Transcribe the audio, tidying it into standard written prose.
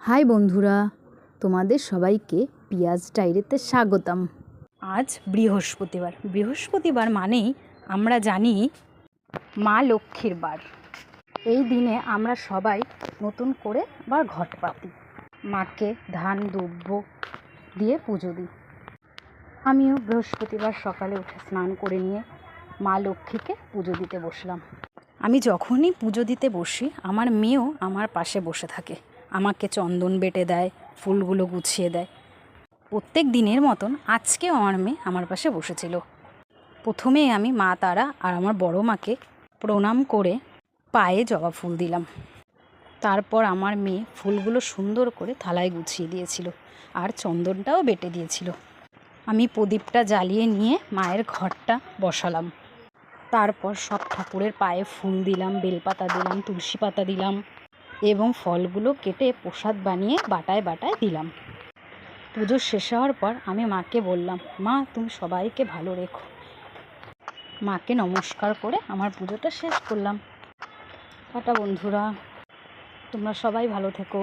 High বন্ধুরা, তোমাদের সবাইকে পিয়াজ ডায়েরিতে স্বাগতম। আজ বৃহস্পতিবার মানেই আমরা জানি মা লক্ষ্মীর বার। এই দিনে আমরা সবাই নতুন করে আবার ঘট পাতি, মাকে ধান দুব্য দিয়ে পুজো দিই। আমিও বৃহস্পতিবার সকালে উঠে স্নান করে নিয়ে মা লক্ষ্মীকে পুজো দিতে বসলাম। আমি যখনই পুজো দিতে বসি আমার মেয়েও আমার পাশে বসে থাকে, আমাকে চন্দন বেটে দেয়, ফুলগুলো গুছিয়ে দেয়। প্রত্যেক দিনের মতন আজকেও আমার মেয়ে আমার পাশে বসেছিল। প্রথমে আমি মা তারা আর আমার বড় মাকে প্রণাম করে পায়ে জবা ফুল দিলাম। তারপর আমার মেয়ে ফুলগুলো সুন্দর করে থালায় গুছিয়ে দিয়েছিল আর চন্দনটাও বেটে দিয়েছিল। আমি প্রদীপটা জ্বালিয়ে নিয়ে মায়ের ঘরটা বসালাম। তারপর সব ঠাকুরের পায়ে ফুল দিলাম, বেলপাতা দিলাম, তুলসী পাতা দিলাম এবং ফলগুলো কেটে প্রসাদ বানিয়ে বাটায় বাটায় দিলাম। পুজো শেষ হওয়ার পর আমি মাকে বললাম, মা তুমি সবাইকে ভালো রেখো। মাকে নমস্কার করে আমার পুজোটা শেষ করলাম। টাটা বন্ধুরা, তোমরা সবাই ভালো থেকো।